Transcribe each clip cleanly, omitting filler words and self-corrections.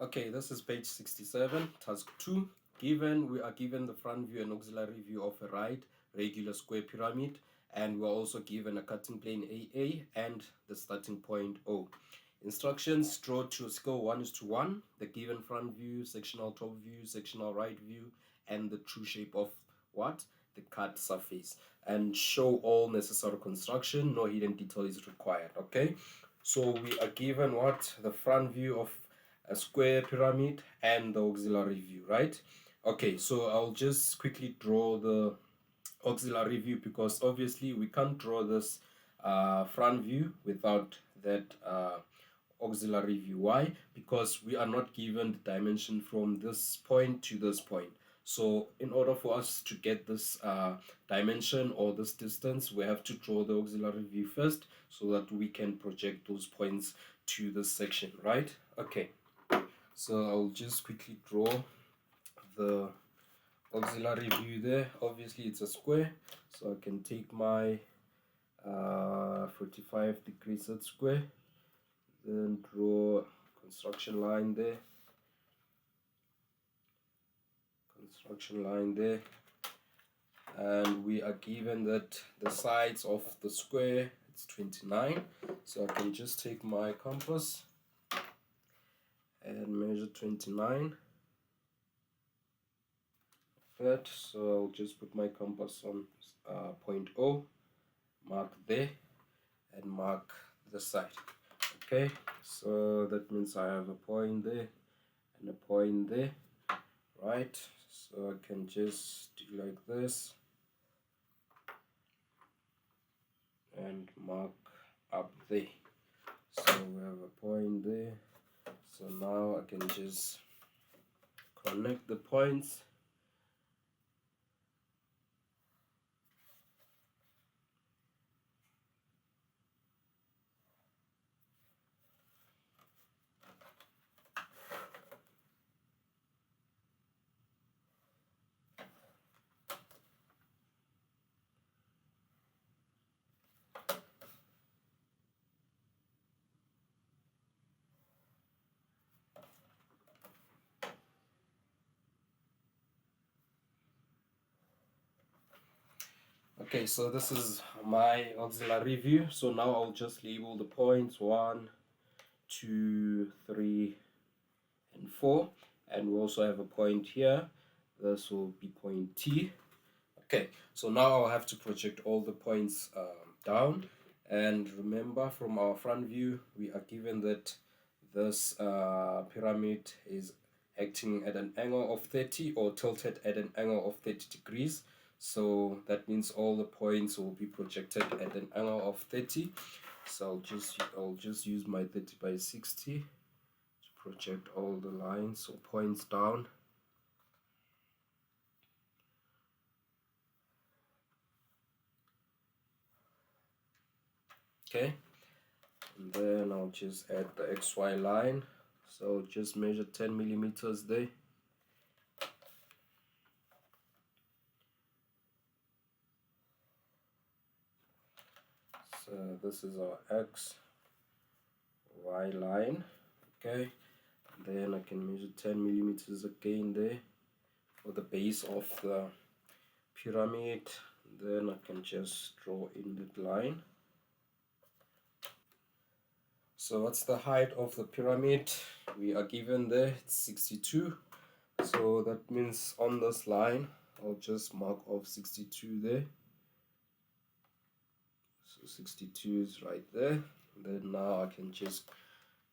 Okay, this is page 67, task 2. We are given the front view and auxiliary view of a right regular square pyramid, and we're also given a cutting plane AA and the starting point O. Instructions: draw to a scale 1:1 the given front view, sectional top view, sectional right view, and the true shape of what? The cut surface. And show all necessary construction, no hidden detail is required. Okay, so we are given what? The front view of a square pyramid and the auxiliary view, right? Okay, so I'll just quickly draw the auxiliary view, because obviously we can't draw this front view without that auxiliary view. Why? Because we are not given the dimension from this point to this point. So in order for us to get this dimension or this distance, we have to draw the auxiliary view first so that we can project those points to this section, right? Okay, so I'll just quickly draw the auxiliary view there. Obviously it's a square, so I can take my 45 degrees set square, then draw construction line there, and we are given that the sides of the square, it's 29. So I can just take my compass and measure 29. That, so I'll just put my compass on point O, mark there, and mark the side. Okay, so that means I have a point there and a point there, right? So I can just do like this and mark up there. So we have a point there. So now I can just connect the points. Okay, so this is my auxiliary view. So now I'll just label the points 1, 2, 3, and 4, and we also have a point here. This will be point T. Okay, so now I'll have to project all the points down. And remember, from our front view, we are given that this pyramid is acting at an angle of 30 or tilted at an angle of 30 degrees. So that means all the points will be projected at an angle of 30. So I'll just use my 30 by 60 to project all the lines or points down. Okay, and then I'll just add the XY line. So just measure 10 millimeters there. So this is our XY line. Okay, and then I can measure 10 millimeters again there for the base of the pyramid. And then I can just draw in that line. So what's the height of the pyramid? We are given there, it's 62. So that means on this line, I'll just mark off 62 there. So 62 is right there. Then now I can just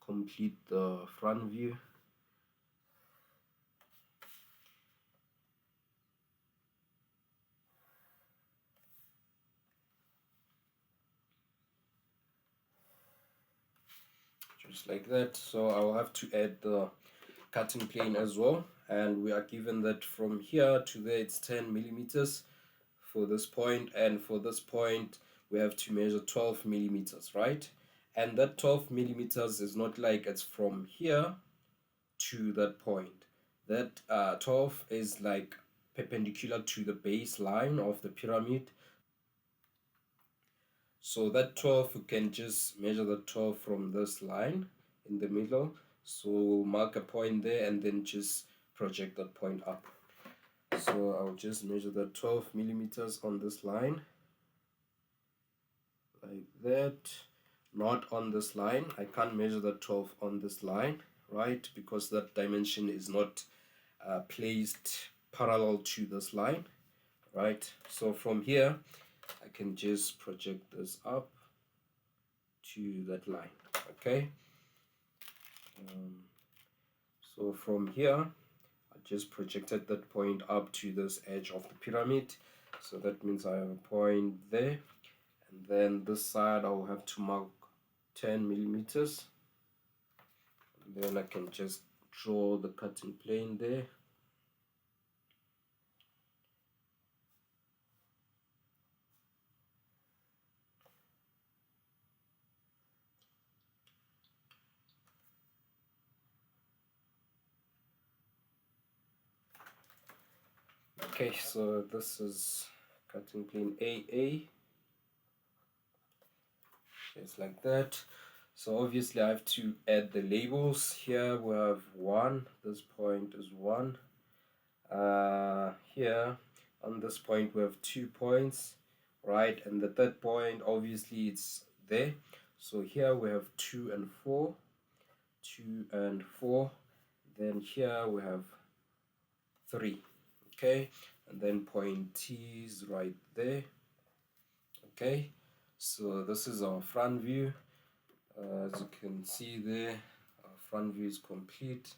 complete the front view. Just like that. So I'll have to add the cutting plane as well, and we are given that from here to there it's 10 millimeters for this point, and for this point we have to measure 12 millimeters, right? And that 12 millimeters is not like it's from here to that point. That 12 is like perpendicular to the baseline of the pyramid. So that 12, you can just measure the 12 from this line in the middle. So we'll mark a point there and then just project that point up. So I'll just measure the 12 millimeters on this line, like that. Not on this line. I can't measure the 12 on this line, right? Because that dimension is not placed parallel to this line, right? So from here, I can just project this up to that line, okay? So from here, I just projected that point up to this edge of the pyramid. So that means I have a point there. And then this side, I'll have to mark 10 millimeters. And then I can just draw the cutting plane there. Okay, so this is cutting plane AA. Just like that. So obviously I have to add the labels. Here we have 1, this point is 1. Here on this point we have 2 points, right? And the third point, obviously it's there. So here we have 2 and 4, 2 and 4. Then here we have 3, okay? And then point T is right there, okay? So this is our front view. As you can see there, our front view is complete.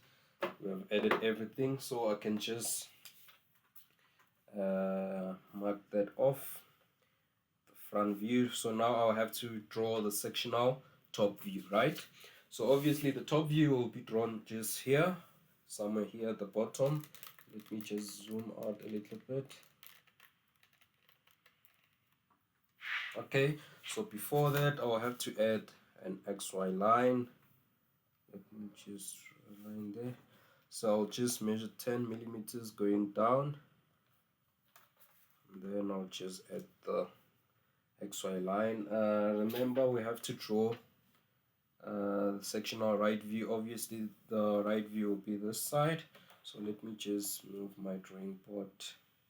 We have added everything, so I can just mark that off, the front view. So now I'll have to draw the sectional top view, right? So obviously the top view will be drawn just here, somewhere here at the bottom. Let me just zoom out a little bit. Okay, so before that I'll have to add an XY line. Let me just align there. So I'll just measure 10 millimeters going down, and then I'll just add the XY line. Remember, we have to draw the sectional right view. Obviously the right view will be this side, so let me just move my drawing board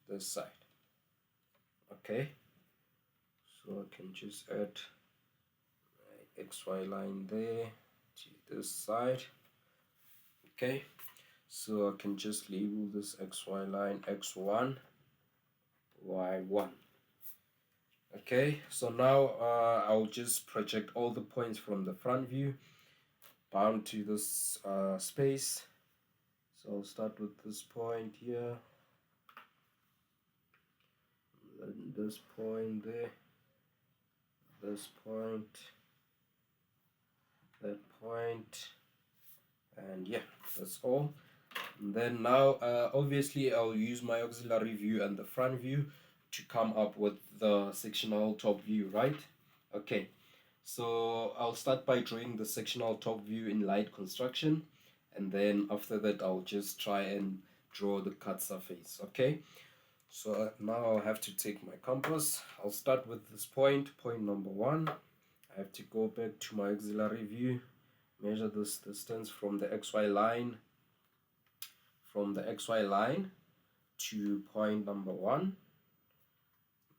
this side. Okay, so I can just add my XY line there to this side. Okay, so I can just label this XY line X1, Y1. Okay, so now I'll just project all the points from the front view down to this space. So I'll start with this point here, then this point there, this point, that point, and yeah, that's all. And then now obviously I'll use my auxiliary view and the front view to come up with the sectional top view, right? Okay, so I'll start by drawing the sectional top view in light construction, and then after that I'll just try and draw the cut surface. Okay, so now I'll have to take my compass. I'll start with this point number 1. I have to go back to my auxiliary view, measure this distance from the XY line, to point number 1.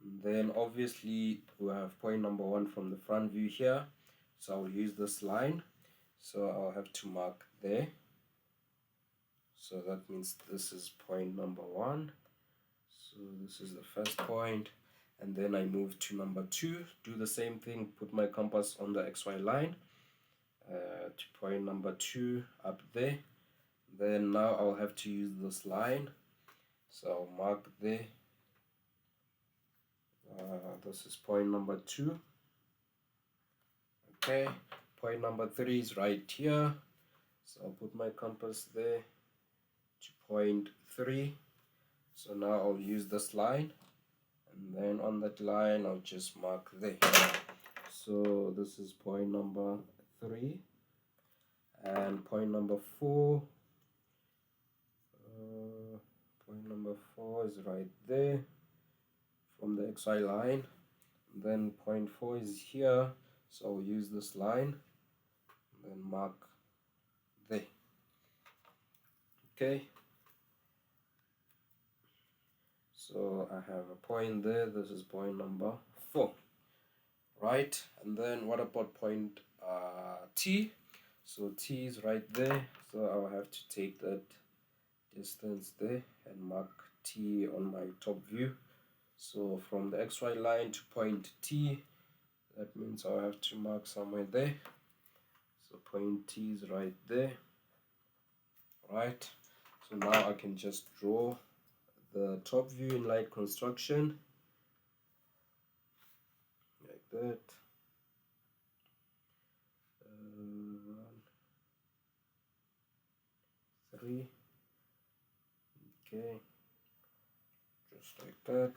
And then obviously we have point number 1 from the front view here, so I'll use this line. So I'll have to mark there. So that means this is point number 1. So this is the first point, and then I move to number 2, do the same thing, put my compass on the XY line to point number 2 up there. Then now I'll have to use this line, so I'll mark there. This is point number 2. Okay, point number 3 is right here, so I'll put my compass there to point 3. So now I'll use this line, and then on that line I'll just mark there. So this is point number 3, and point number 4. Point number 4 is right there from the XY line. And then point 4 is here, so I'll use this line and then mark there. Okay, so I have a point there. This is point number 4, right? And then what about point T? So T is right there, so I'll have to take that distance there and mark T on my top view. So from the XY line to point T, that means I'll have to mark somewhere there. So point T is right there, right? So now I can just draw the top view in light construction like that. 1, 3, okay, just like that.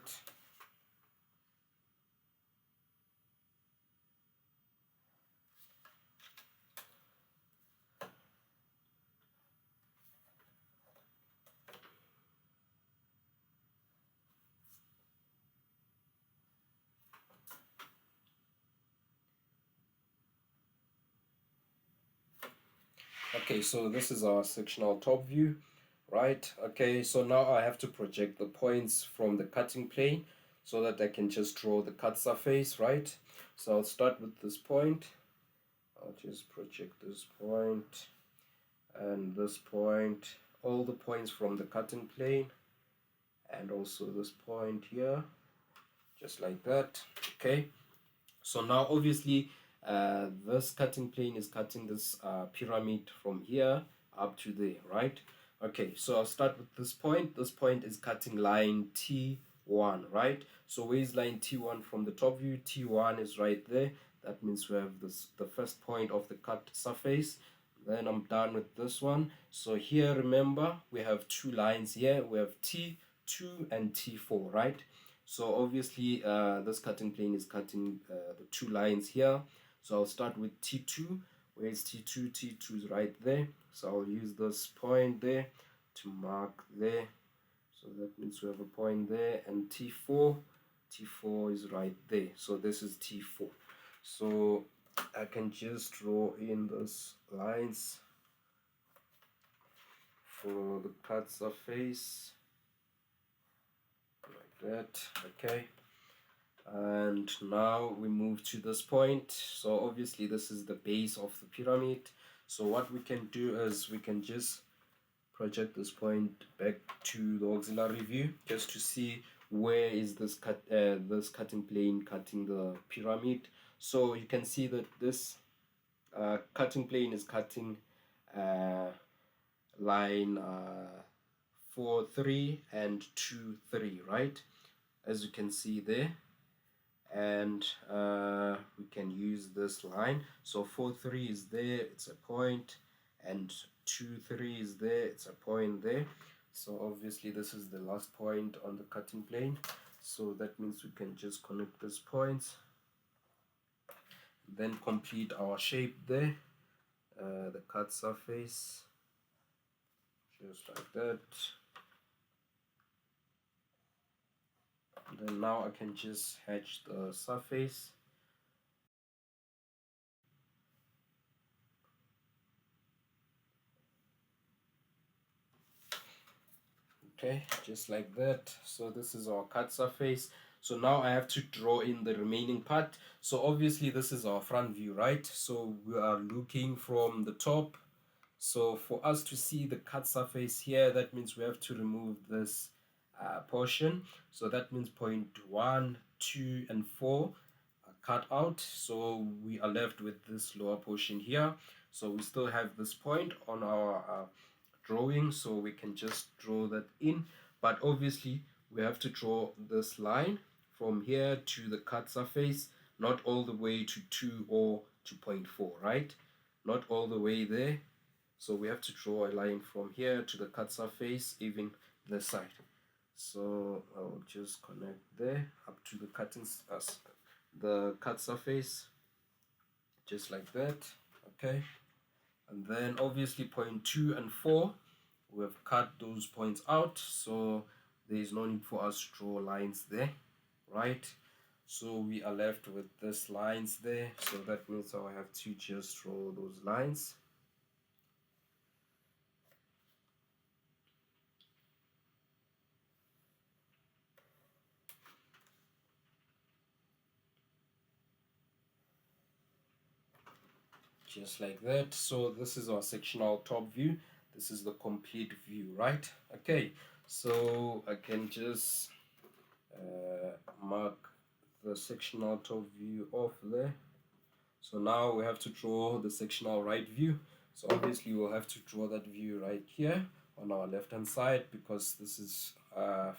Okay, so this is our sectional top view, right? Okay, so now I have to project the points from the cutting plane so that I can just draw the cut surface, right? So I'll start with this point. I'll just project this point and this point, all the points from the cutting plane, and also this point here, just like that. Okay, so now obviously this cutting plane is cutting this pyramid from here up to there, right? Okay, so I'll start with this point. This point is cutting line T1, right? So where is line T1 from the top view? T1 is right there. That means we have this, the first point of the cut surface. Then I'm done with this one. So here, remember, we have two lines here. We have T2 and T4, right? So obviously this cutting plane is cutting the two lines here. So I'll start with T2. Where is T2? T2 is right there. So I'll use this point there to mark there. So that means we have a point there. And T4 is right there. So this is T4. So I can just draw in those lines for the cut surface like that. Okay, and now we move to this point. So obviously this is the base of the pyramid. So what we can do is we can just project this point back to the auxiliary view just to see where is this cutting plane cutting the pyramid. So you can see that this cutting plane is cutting line 4, 3 and 2, 3, right? As you can see there. And we can use this line. So 4, 3 is there, it's a point, and 2, 3 is there, it's a point there. So obviously this is the last point on the cutting plane. So that means we can just connect these points, then complete our shape there, the cut surface, just like that. Then now I can just hatch the surface. Okay, just like that. So this is our cut surface. So now I have to draw in the remaining part. So obviously this is our front view, right? So we are looking from the top. So for us to see the cut surface here, that means we have to remove this portion. So that means point 1, 2 and 4 are cut out. So we are left with this lower portion here. So we still have this point on our drawing, so we can just draw that in. But obviously we have to draw this line from here to the cut surface, not all the way to 2 or to point 4, right? Not all the way there. So we have to draw a line from here to the cut surface, even this side. So I'll just connect there up to the the cut surface, just like that. Okay, and then obviously point 2 and 4, we have cut those points out, so there is no need for us to draw lines there, right? So we are left with these lines there, so that means I have to just draw those lines. just like that. So this is our sectional top view. This is the complete view, right? Okay, so I can just mark the sectional top view off there. So now we have to draw the sectional right view. So obviously we'll have to draw that view right here on our left hand side, because this is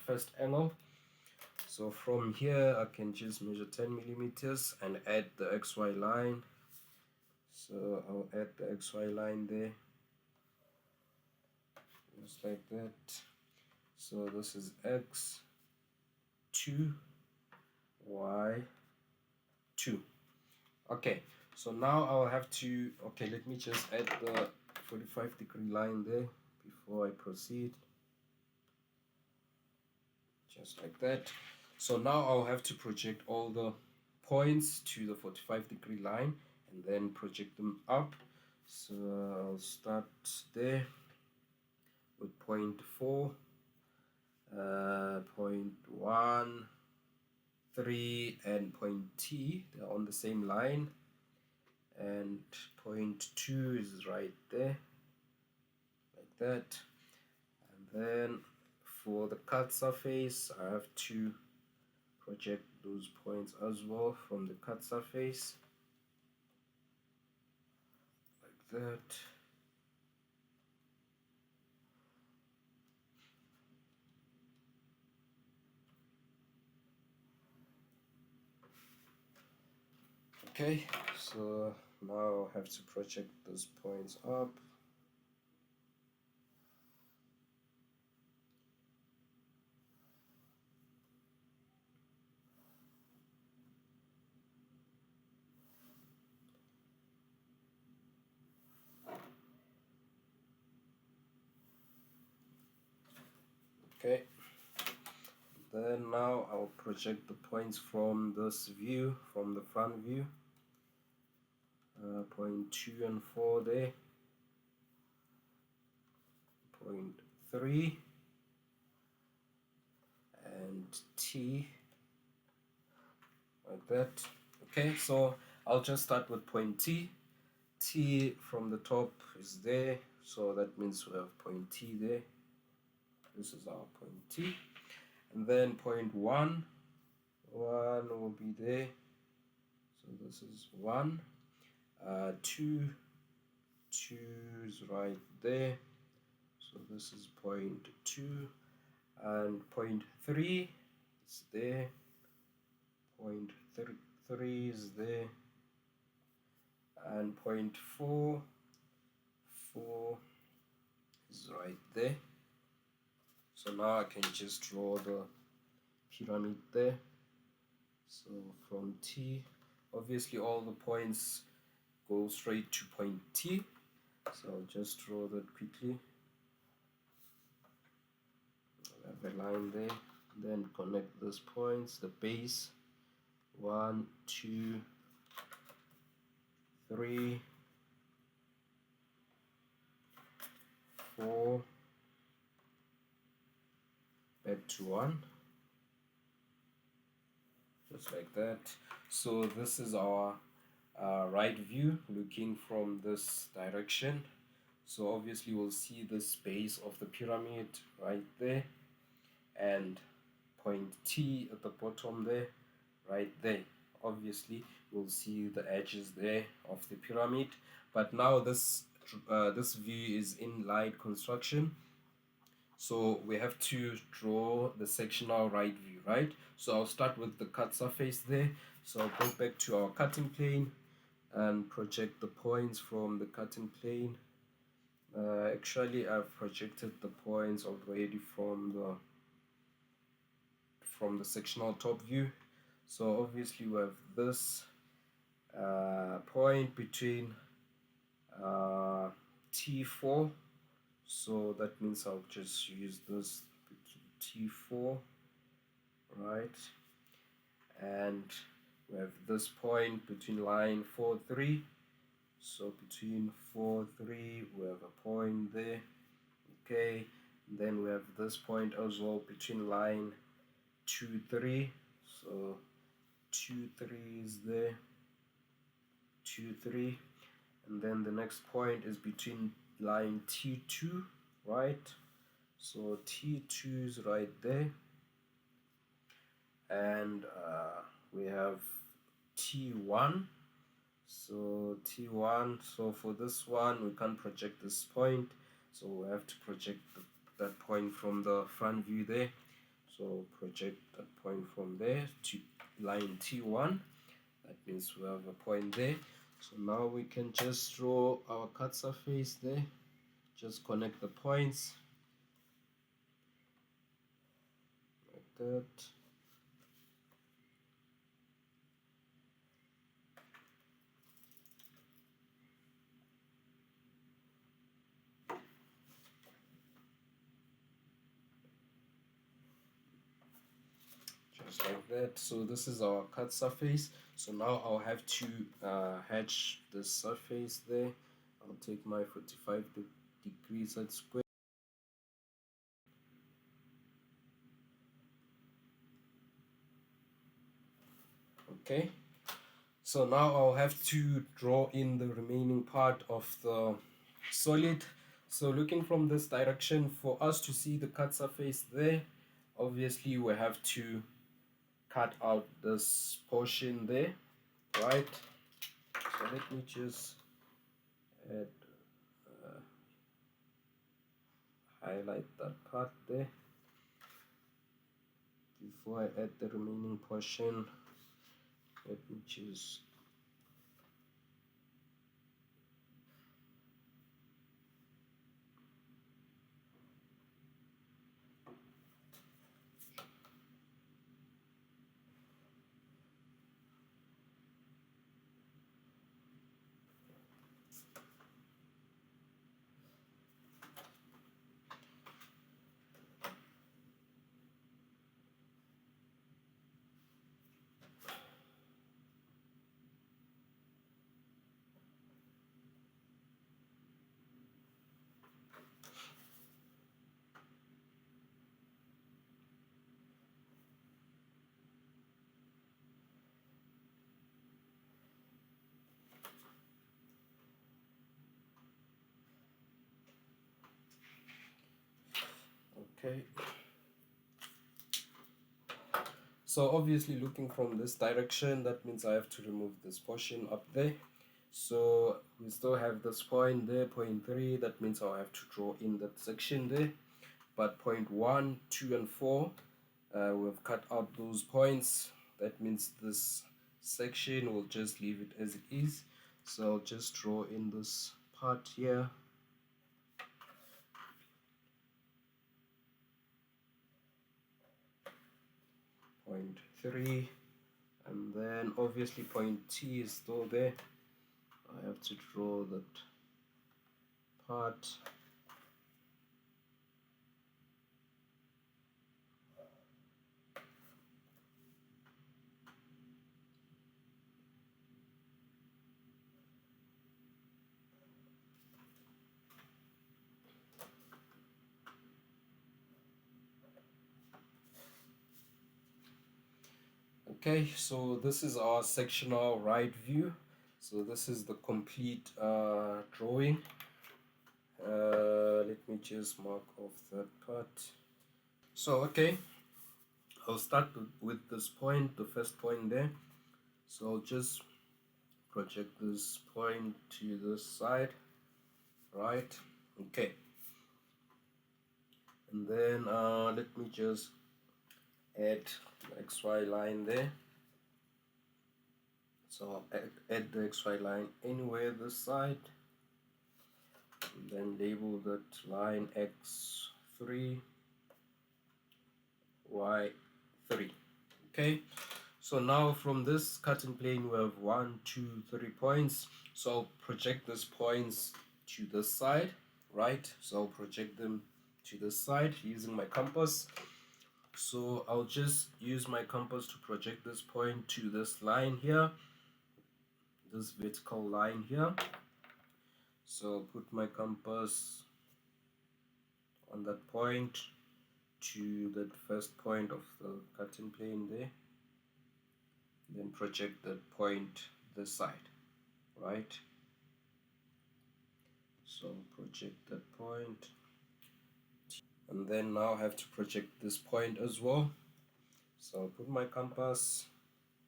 first angle. So from here I can just measure 10 millimeters and add the XY line. So I'll add the XY line there, just like that. So this is X2, Y2. Okay, so now I'll have to, okay, let me just add the 45-degree line there before I proceed. Just like that. So now I'll have to project all the points to the 45-degree line and then project them up. So I'll start there with point 4, point 1, 3, and point T. They're on the same line, and point 2 is right there, like that. And then for the cut surface, I have to project those points as well from the cut surface, like that. Okay, so now I'll have to project those points up. Okay, then now I'll project the points from this view, from the front view. Point 2 and 4 there, point 3 and T, like that. Okay, so I'll just start with point T. T from the top is there, so that means we have point T there. This is our point T. And then point 1 will be there, so this is 1. 2 is right there, so this is point 2. And point 3 is there, point 3 is there, and point 4 is right there. So now I can just draw the pyramid there. So from T, obviously all the points go straight to point T, so I'll just draw that quickly. I have a line there, then connect those points, the base, 1, 2, 3, 4, back to 1, just like that. So this is our right view looking from this direction. So obviously we'll see this base of the pyramid right there, and point T at the bottom there, right there. Obviously we'll see the edges there of the pyramid. But now this view is in light construction, so we have to draw the sectional right view, right? So I'll start with the cut surface there. So I'll go back to our cutting plane and project the points from the cutting plane. Actually I've projected the points already from the sectional top view. So obviously we have this point between T4, so that means I'll just use this T4, right? And we have this point between line 4, 3. So between 4, 3 we have a point there. Okay, and then we have this point as well between line 2, 3. So 2, 3 is there, 2, 3. and then the next point is between line T2, right? So T2 is right there, and we have T1. So T1, so for this one we can't project this point, so we have to project that point from the front view there. So project that point from there to line T1. That means we have a point there. So now we can just draw our cut surface there. Just connect the points like that. Just like that. So this is our cut surface. So now I'll have to hatch the surface there. I'll take my 45 degrees at square. Okay, so now I'll have to draw in the remaining part of the solid. So looking from this direction, for us to see the cut surface there, obviously we have to cut out this portion there, right? So let me just add, highlight that part there before I add the remaining portion. Let me choose. Okay. So obviously looking from this direction, that means I have to remove this portion up there. So we still have this point there, point 3, that means I'll have to draw in that section there. But point 1, 2 and 4, we've cut out those points. That means this section will just leave it as it is. So I'll just draw in this part here. Point 3, and then obviously point T is still there. I have to draw that part. Okay, so this is our sectional right view. So this is the complete drawing. Let me just mark off that part. So okay, I'll start with this point, the first point there. So I'll just project this point to this side, right? Okay, and then let me just add the XY line there. So I'll add the XY line anywhere this side, and then label that line X3, Y3. Okay, so now from this cutting plane we have 1, 2, 3 points. So I'll project these points to this side, right? So I'll project them to this side using my compass. So I'll just use my compass to project this point to this line here, this vertical line here. So put my compass on that point to that first point of the cutting plane there, then project that point this side, right? So project that point, and then now I have to project this point as well. So I'll put my compass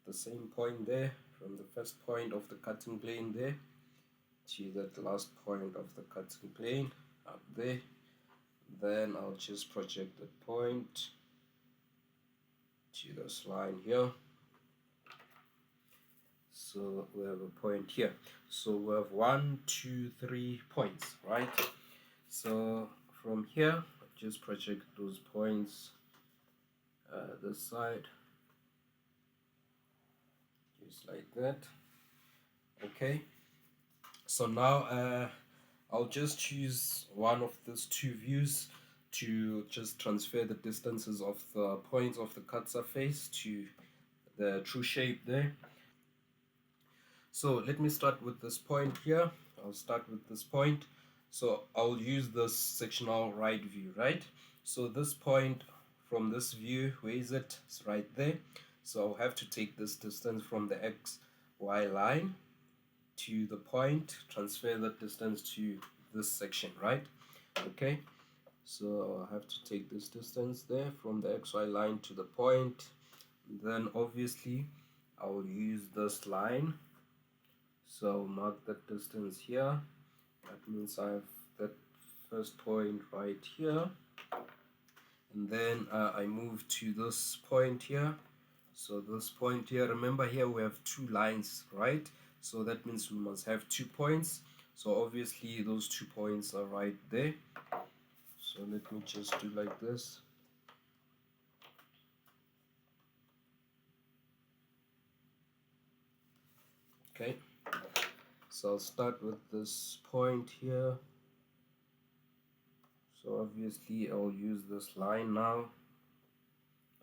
the same point there, from the first point of the cutting plane there to that last point of the cutting plane up there. Then I'll just project the point to this line here. So we have a point here. So we have 1, 2, 3 points, right? So from here, just project those points this side, just like that. Okay. So now I'll just choose one of these two views to just transfer the distances of the points of the cut surface to the true shape there. So let me start with this point here. I'll start with this point. So I'll use this sectional right view, right? So this point from this view, where is it? It's right there. So I'll have to take this distance from the XY line to the point, transfer that distance to this section, right? Okay, so I have to take this distance there from the XY line to the point. Then obviously I will use this line, so mark that distance here. That means I have that first point right here, and then I move to this point here. So this point here, remember here we have two lines, right? So that means we must have 2 points. So obviously those 2 points are right there. So let me just do like this. Okay, so I'll start with this point here. So obviously I'll use this line now.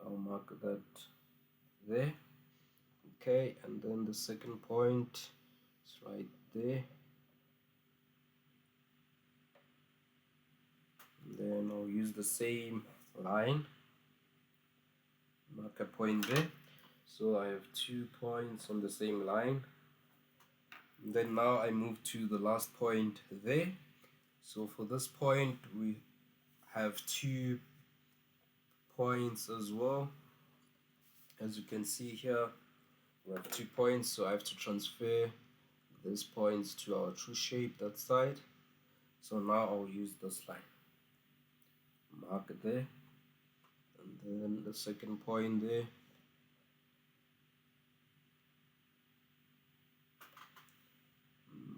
I'll mark that there. Okay, and then the second point is right there. And then I'll use the same line, mark a point there. So I have 2 points on the same line. And then now I move to the last point there. So for this point we have 2 points as well. As you can see here, we have 2 points, so I have to transfer these points to our true shape, that side. So now I'll use this line, mark it there, and then the second point there,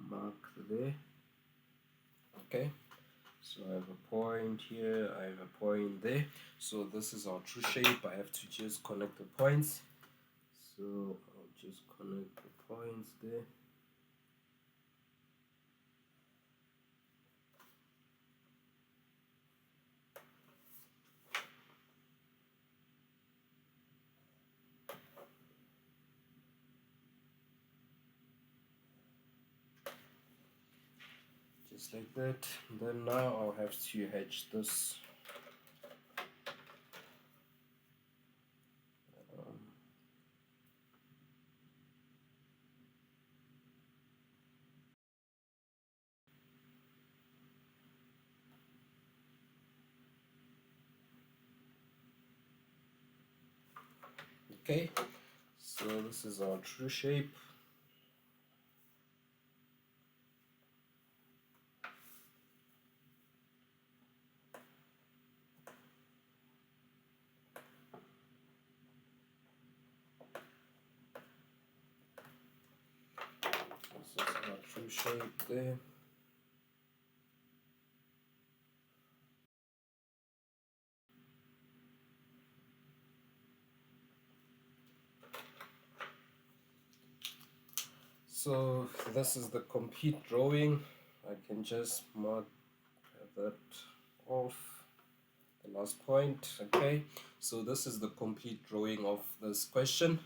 mark there. Okay, so I have a point here, I have a point there. So this is our true shape. I have to just connect the points. So I'll just connect the points there. Just like that. And then now I'll have to hedge this. Okay, so this is our true shape. This is our true shape there. So this is the complete drawing. I can just mark that off, the last point. Okay, so this is the complete drawing of this question.